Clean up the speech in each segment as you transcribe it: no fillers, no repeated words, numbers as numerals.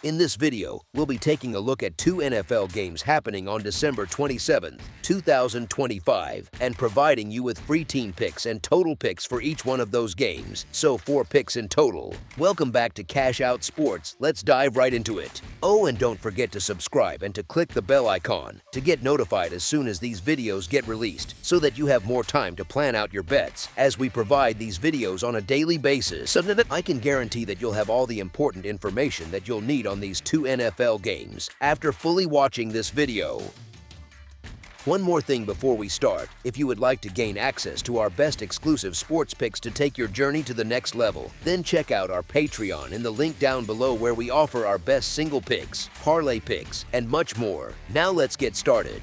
In this video, we'll be taking a look at two NFL games happening on December 27, 2025, and providing you with free team picks and total picks for each one of those games, so 4 picks in total. Welcome back to Cash Out Sports. Let's dive right into it. Oh, and don't forget to subscribe and to click the bell icon to get notified as soon as these videos get released, so that you have more time to plan out your bets as we provide these videos on a daily basis. So that I can guarantee that you'll have all the important information that you'll need on these two NFL games after fully watching this video. One more thing before we start. If you would like to gain access to our best exclusive sports picks to take your journey to the next level, then check out our Patreon in the link down below, where we offer our best single picks, parlay picks, and much more. Now let's get started.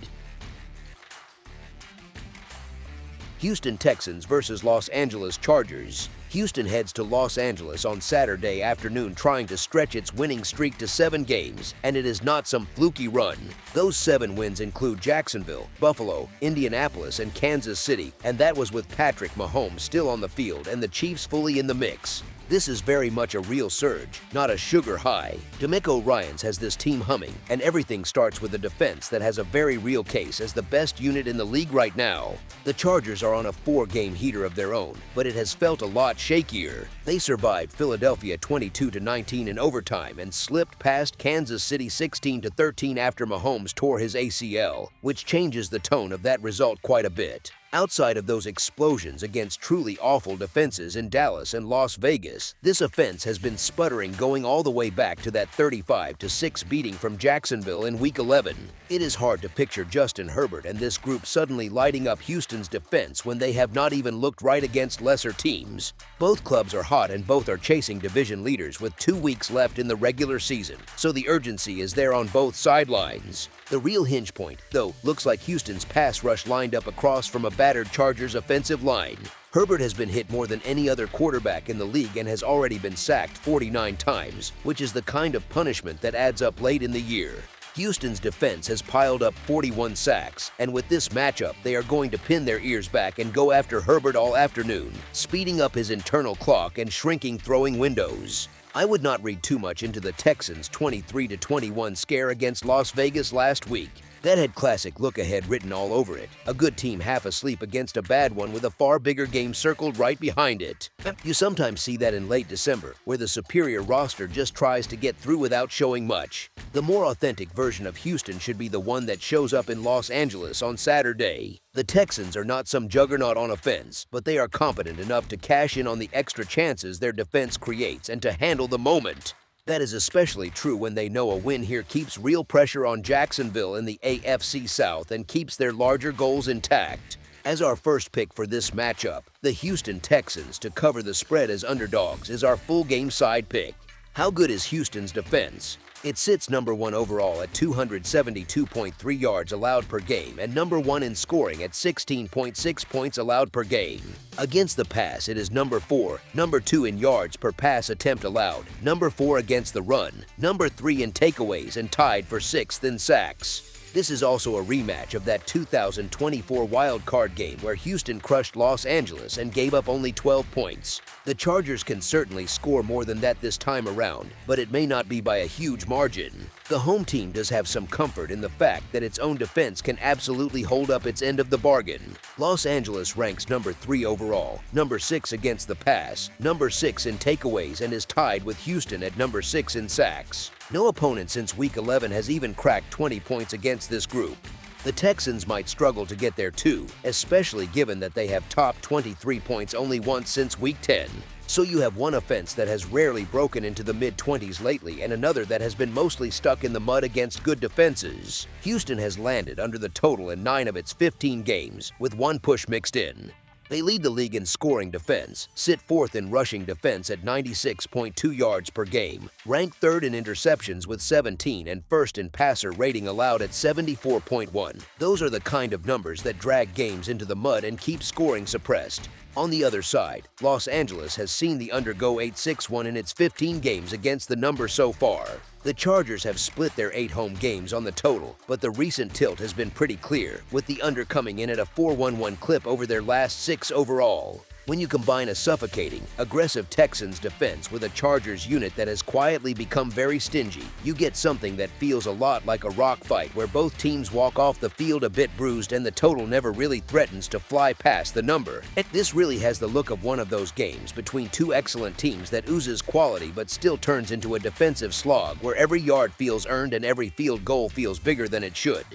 Houston Texans versus Los Angeles Chargers. Houston heads to Los Angeles on Saturday afternoon trying to stretch its winning streak to 7 games, and it is not some fluky run. Those 7 wins include Jacksonville, Buffalo, Indianapolis, and Kansas City, and that was with Patrick Mahomes still on the field and the Chiefs fully in the mix. This is very much a real surge, not a sugar high. DeMeco Ryans has this team humming, and everything starts with a defense that has a very real case as the best unit in the league right now. The Chargers are on a 4-game heater of their own, but it has felt a lot shakier. They survived Philadelphia 22-19 in overtime and slipped past Kansas City 16-13 after Mahomes tore his ACL, which changes the tone of that result quite a bit. Outside of those explosions against truly awful defenses in Dallas and Las Vegas, this offense has been sputtering going all the way back to that 35-6 beating from Jacksonville in Week 11. It is hard to picture Justin Herbert and this group suddenly lighting up Houston's defense when they have not even looked right against lesser teams. Both clubs are hot and both are chasing division leaders with 2 weeks left in the regular season, so the urgency is there on both sidelines. The real hinge point, though, looks like Houston's pass rush lined up across from a battered Chargers offensive line. Herbert has been hit more than any other quarterback in the league and has already been sacked 49 times, which is the kind of punishment that adds up late in the year. Houston's defense has piled up 41 sacks, and with this matchup, they are going to pin their ears back and go after Herbert all afternoon, speeding up his internal clock and shrinking throwing windows. I would not read too much into the Texans' 23-21 scare against Las Vegas last week. That had classic look-ahead written all over it. A good team half asleep against a bad one with a far bigger game circled right behind it. You sometimes see that in late December, where the superior roster just tries to get through without showing much. The more authentic version of Houston should be the one that shows up in Los Angeles on Saturday. The Texans are not some juggernaut on offense, but they are competent enough to cash in on the extra chances their defense creates and to handle the moment. That is especially true when they know a win here keeps real pressure on Jacksonville in the AFC South and keeps their larger goals intact. As our first pick for this matchup, the Houston Texans to cover the spread as underdogs is our full game side pick. How good is Houston's defense? It sits number 1 overall at 272.3 yards allowed per game and number 1 in scoring at 16.6 points allowed per game. Against the pass, it is number 4, number 2 in yards per pass attempt allowed, number 4 against the run, number 3 in takeaways, and tied for 6th in sacks. This is also a rematch of that 2024 wild card game where Houston crushed Los Angeles and gave up only 12 points. The Chargers can certainly score more than that this time around, but it may not be by a huge margin. The home team does have some comfort in the fact that its own defense can absolutely hold up its end of the bargain. Los Angeles ranks number 3 overall, number 6 against the pass, number 6 in takeaways, and is tied with Houston at number 6 in sacks. No opponent since Week 11 has even cracked 20 points against this group. The Texans might struggle to get there too, especially given that they have topped 23 points only once since Week 10. So you have one offense that has rarely broken into the mid-20s lately and another that has been mostly stuck in the mud against good defenses. Houston has landed under the total in 9 of its 15 games, with 1 push mixed in. They lead the league in scoring defense, sit 4th in rushing defense at 96.2 yards per game, rank 3rd in interceptions with 17, and 1st in passer rating allowed at 74.1. Those are the kind of numbers that drag games into the mud and keep scoring suppressed. On the other side, Los Angeles has seen the under go 8-6-1 in its 15 games against the number so far. The Chargers have split their 8 home games on the total, but the recent tilt has been pretty clear, with the under coming in at a 4-1-1 clip over their last 6 overall. When you combine a suffocating, aggressive Texans defense with a Chargers unit that has quietly become very stingy, you get something that feels a lot like a rock fight where both teams walk off the field a bit bruised and the total never really threatens to fly past the number. This really has the look of one of those games between two excellent teams that oozes quality but still turns into a defensive slog where every yard feels earned and every field goal feels bigger than it should.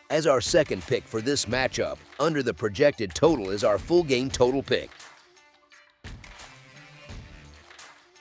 As our second pick for this matchup, under the projected total is our full game total pick.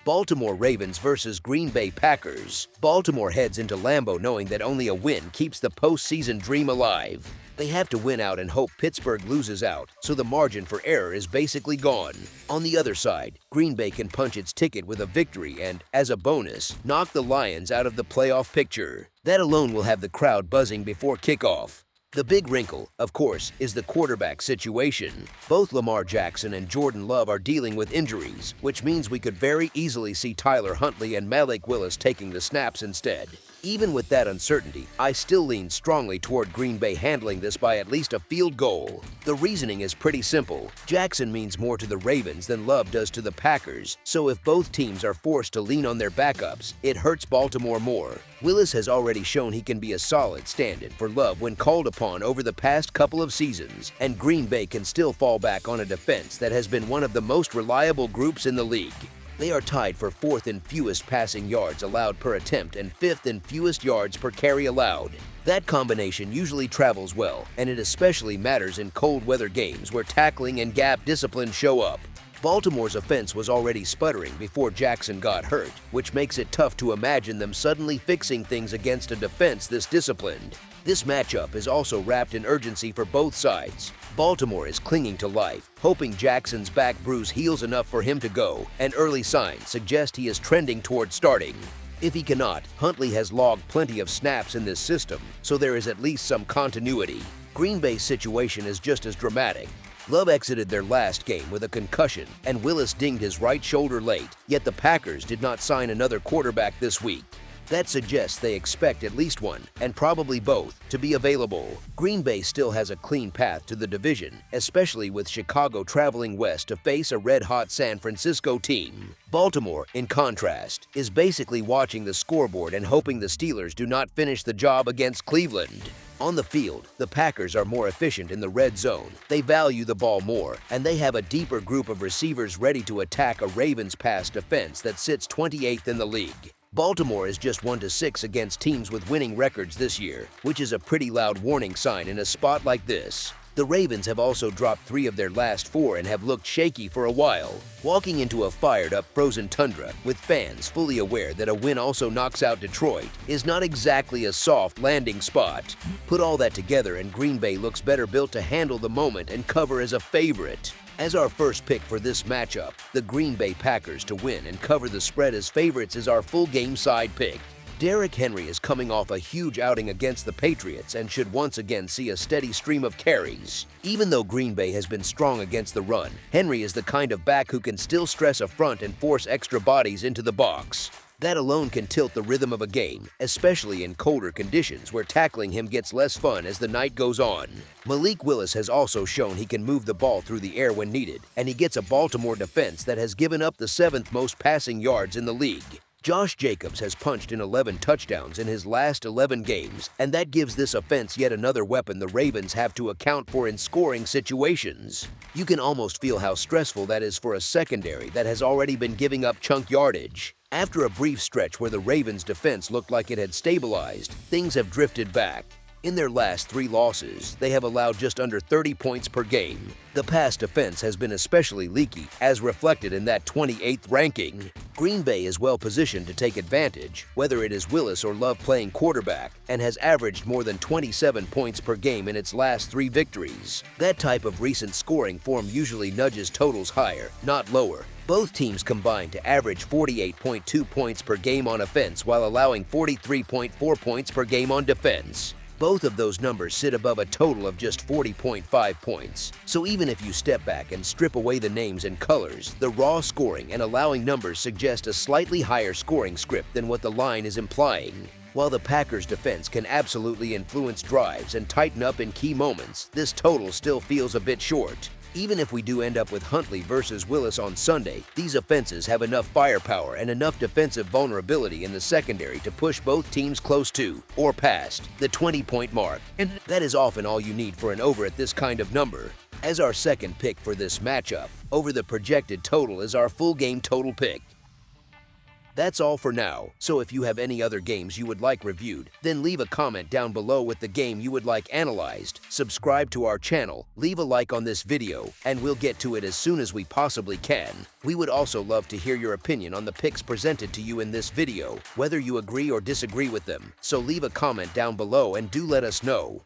Baltimore Ravens versus Green Bay Packers. Baltimore heads into Lambeau knowing that only a win keeps the postseason dream alive. They have to win out and hope Pittsburgh loses out, so the margin for error is basically gone. On the other side, Green Bay can punch its ticket with a victory and, as a bonus, knock the Lions out of the playoff picture. That alone will have the crowd buzzing before kickoff. The big wrinkle, of course, is the quarterback situation. Both Lamar Jackson and Jordan Love are dealing with injuries, which means we could very easily see Tyler Huntley and Malik Willis taking the snaps instead. Even with that uncertainty, I still lean strongly toward Green Bay handling this by at least a field goal. The reasoning is pretty simple. Jackson means more to the Ravens than Love does to the Packers, so if both teams are forced to lean on their backups, it hurts Baltimore more. Willis has already shown he can be a solid stand-in for Love when called upon over the past couple of seasons, and Green Bay can still fall back on a defense that has been one of the most reliable groups in the league. They are tied for 4th in fewest passing yards allowed per attempt and 5th in fewest yards per carry allowed. That combination usually travels well, and it especially matters in cold weather games where tackling and gap discipline show up. Baltimore's offense was already sputtering before Jackson got hurt, which makes it tough to imagine them suddenly fixing things against a defense this disciplined. This matchup is also wrapped in urgency for both sides. Baltimore is clinging to life, hoping Jackson's back bruise heals enough for him to go, and early signs suggest he is trending toward starting. If he cannot, Huntley has logged plenty of snaps in this system, so there is at least some continuity. Green Bay's situation is just as dramatic. Love exited their last game with a concussion, and Willis dinged his right shoulder late, yet the Packers did not sign another quarterback this week. That suggests they expect at least one, and probably both, to be available. Green Bay still has a clean path to the division, especially with Chicago traveling west to face a red-hot San Francisco team. Baltimore, in contrast, is basically watching the scoreboard and hoping the Steelers do not finish the job against Cleveland. On the field, the Packers are more efficient in the red zone, they value the ball more, and they have a deeper group of receivers ready to attack a Ravens pass defense that sits 28th in the league. Baltimore is just 1-6 against teams with winning records this year, which is a pretty loud warning sign in a spot like this. The Ravens have also dropped 3 of their last 4 and have looked shaky for a while, walking into a fired-up frozen tundra with fans fully aware that a win also knocks out Detroit is not exactly a soft landing spot. Put all that together and Green Bay looks better built to handle the moment and cover as a favorite. As our first pick for this matchup, the Green Bay Packers to win and cover the spread as favorites is our full game side pick. Derrick Henry is coming off a huge outing against the Patriots and should once again see a steady stream of carries. Even though Green Bay has been strong against the run, Henry is the kind of back who can still stress a front and force extra bodies into the box. That alone can tilt the rhythm of a game, especially in colder conditions where tackling him gets less fun as the night goes on. Malik Willis has also shown he can move the ball through the air when needed, and he gets a Baltimore defense that has given up the 7th most passing yards in the league. Josh Jacobs has punched in 11 touchdowns in his last 11 games, and that gives this offense yet another weapon the Ravens have to account for in scoring situations. You can almost feel how stressful that is for a secondary that has already been giving up chunk yardage. After a brief stretch where the Ravens' defense looked like it had stabilized, things have drifted back. In their last 3 losses, they have allowed just under 30 points per game. The pass defense has been especially leaky, as reflected in that 28th ranking. Green Bay is well positioned to take advantage, whether it is Willis or Love playing quarterback, and has averaged more than 27 points per game in its last 3 victories. That type of recent scoring form usually nudges totals higher, not lower. Both teams combined to average 48.2 points per game on offense while allowing 43.4 points per game on defense. Both of those numbers sit above a total of just 40.5 points. So even if you step back and strip away the names and colors, the raw scoring and allowing numbers suggest a slightly higher scoring script than what the line is implying. While the Packers' defense can absolutely influence drives and tighten up in key moments, this total still feels a bit short. Even if we do end up with Huntley versus Willis on Sunday, these offenses have enough firepower and enough defensive vulnerability in the secondary to push both teams close to, or past, the 20-point mark. And that is often all you need for an over at this kind of number. As our second pick for this matchup, over the projected total is our full game total pick. That's all for now, so if you have any other games you would like reviewed, then leave a comment down below with the game you would like analyzed, subscribe to our channel, leave a like on this video, and we'll get to it as soon as we possibly can. We would also love to hear your opinion on the picks presented to you in this video, whether you agree or disagree with them, so leave a comment down below and do let us know.